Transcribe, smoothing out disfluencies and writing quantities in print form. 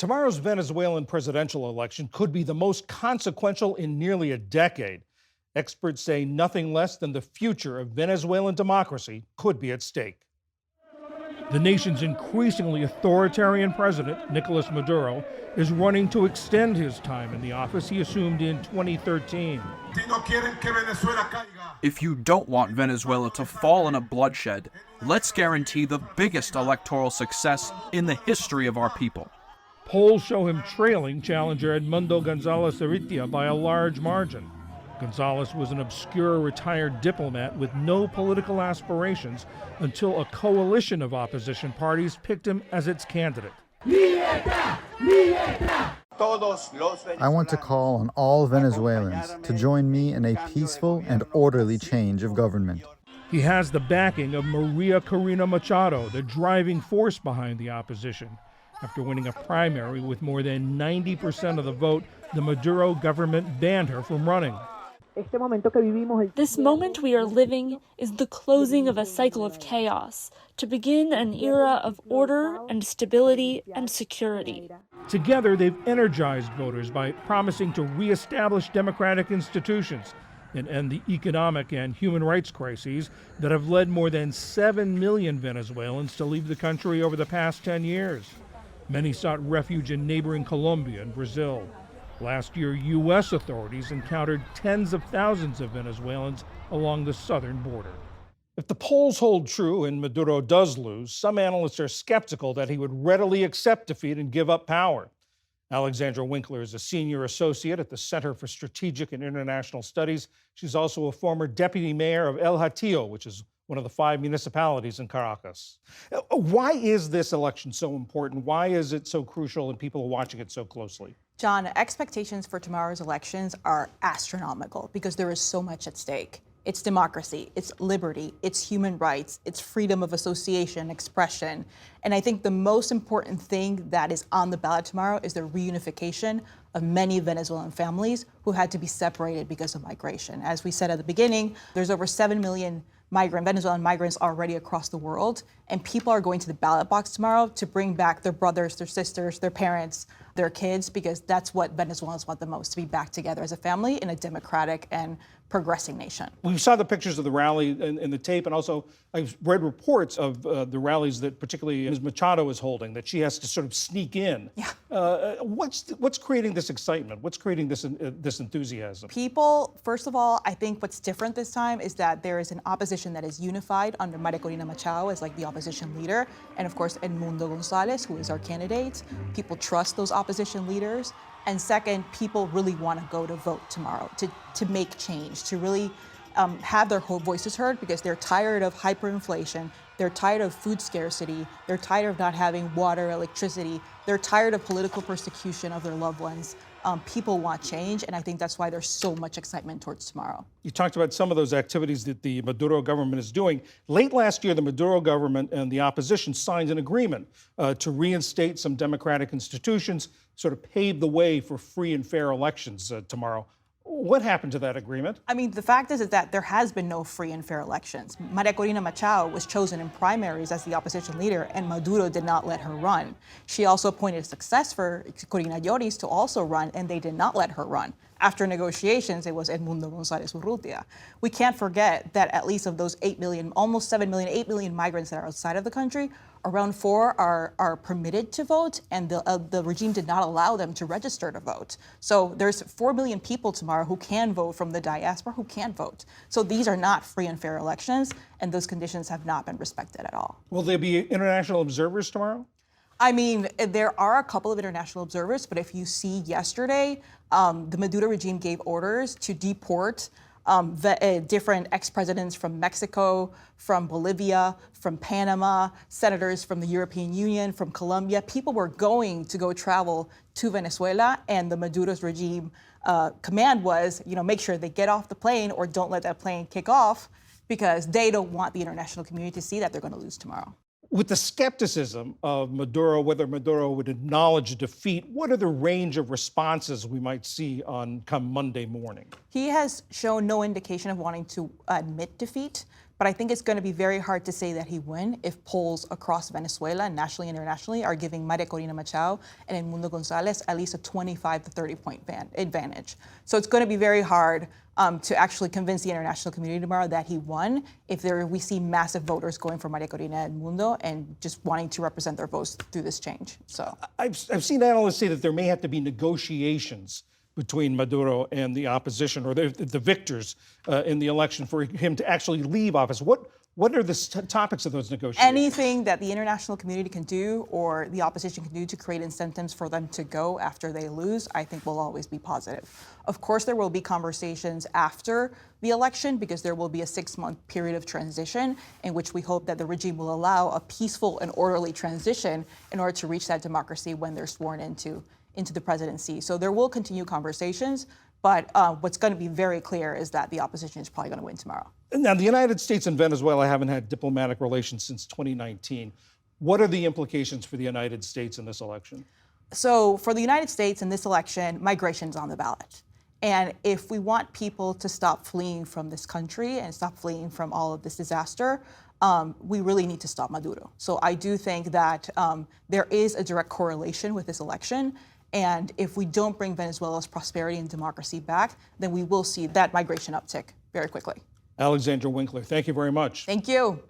Tomorrow's Venezuelan presidential election could be the most consequential in nearly a decade. Experts say nothing less than the future of Venezuelan democracy could be at stake. The nation's increasingly authoritarian president, Nicolas Maduro, is running to extend his time in the office he assumed in 2013. If you don't want Venezuela to fall in a bloodshed, let's guarantee the biggest electoral success in the history of our people. Polls show him trailing challenger Edmundo González Urrutia by a large margin. Gonzalez was an obscure retired diplomat with no political aspirations until a coalition of opposition parties picked him as its candidate. I want to call on all Venezuelans to join me in a peaceful and orderly change of government. He has the backing of Maria Corina Machado, the driving force behind the opposition. After winning a primary with more than 90% of the vote, the Maduro government banned her from running. This moment we are living is the closing of a cycle of chaos to begin an era of order and stability and security. Together, they've energized voters by promising to reestablish democratic institutions and end the economic and human rights crises that have led more than 7 million Venezuelans to leave the country over the past 10 years. Many sought refuge in neighboring Colombia and Brazil. Last year, U.S. authorities encountered tens of thousands of Venezuelans along the southern border. If the polls hold true and Maduro does lose, some analysts are skeptical that he would readily accept defeat and give up power. Alexandra Winkler is a senior associate at the Center for Strategic and International Studies. She's also a former deputy mayor of El Hatillo, which is one of the 5 municipalities in Caracas. Why is this election so important? Why is it so crucial and people are watching it so closely? John, expectations for tomorrow's elections are astronomical because there is so much at stake. It's democracy, it's liberty, it's human rights, it's freedom of association, expression. And I think the most important thing that is on the ballot tomorrow is the reunification of many Venezuelan families who had to be separated because of migration. As we said at the beginning, there's over 7 million Venezuelan migrants already across the world, and people are going to the ballot box tomorrow to bring back their brothers, their sisters, their parents, their kids, because that's what Venezuelans want the most, to be back together as a family in a democratic and progressing nation. We saw the pictures of the rally in the tape, and also I've read reports of the rallies that particularly Ms. Machado is holding, that she has to sort of sneak in. Yeah. What's creating this excitement? What's creating this enthusiasm? People, first of all, I think what's different this time is that there is an opposition that is unified under Maria Corina Machado as like the opposition leader, and of course Edmundo Gonzalez, who is our candidate. People trust those opposition leaders. And second, people really want to go to vote tomorrow to make change, to really have their voices heard, because they're tired of hyperinflation, they're tired of food scarcity, they're tired of not having water, electricity, they're tired of political persecution of their loved ones. People want change, and I think that's why there's so much excitement towards tomorrow. You talked about some of those activities that the Maduro government is doing. Late last year, the Maduro government and the opposition signed an agreement to reinstate some democratic institutions, sort of pave the way for free and fair elections tomorrow. What happened to that agreement? I mean, the fact is that there has been no free and fair elections. Maria Corina Machado was chosen in primaries as the opposition leader, and Maduro did not let her run. She also appointed a successor, Corina Lloris, to also run, and they did not let her run. After negotiations, it was Edmundo González Urrutia. We can't forget that at least of those 8 million, almost 7 million, 8 million migrants that are outside of the country, around 4 are permitted to vote, and the regime did not allow them to register to vote. So there's 4 million people tomorrow who can vote from the diaspora who can't vote. So these are not free and fair elections, and those conditions have not been respected at all. Will there be international observers tomorrow? I mean, there are a couple of international observers, but if you see yesterday, the Maduro regime gave orders to deport different ex-presidents from Mexico, from Bolivia, from Panama, senators from the European Union, from Colombia. People were going to go travel to Venezuela, and the Maduro's regime command was, make sure they get off the plane or don't let that plane kick off, because they don't want the international community to see that they're going to lose tomorrow. With the skepticism of Maduro, whether Maduro would acknowledge defeat, what are the range of responses we might see come Monday morning? He has shown no indication of wanting to admit defeat, but But I think it's going to be very hard to say that he won if polls across Venezuela, nationally and internationally, are giving Maria Corina Machado and Edmundo Gonzalez at least a 25 to 30 point advantage. So it's going to be very hard to actually convince the international community tomorrow that he won if we see massive voters going for Maria Corina and Edmundo and just wanting to represent their votes through this change. So I've seen analysts say that there may have to be negotiations between Maduro and the opposition, or the victors in the election, for him to actually leave office. What are the topics of those negotiations? Anything that the international community can do or the opposition can do to create incentives for them to go after they lose, I think will always be positive. Of course, there will be conversations after the election because there will be a 6-month period of transition in which we hope that the regime will allow a peaceful and orderly transition in order to reach that democracy when they're sworn into the presidency. So there will continue conversations, but what's going to be very clear is that the opposition is probably going to win tomorrow. Now, the United States and Venezuela haven't had diplomatic relations since 2019. What are the implications for the United States in this election? So for the United States in this election, migration's on the ballot. And if we want people to stop fleeing from this country and stop fleeing from all of this disaster, we really need to stop Maduro. So I do think that there is a direct correlation with this election. And if we don't bring Venezuela's prosperity and democracy back, then we will see that migration uptick very quickly. Alexandra Winkler, thank you very much. Thank you.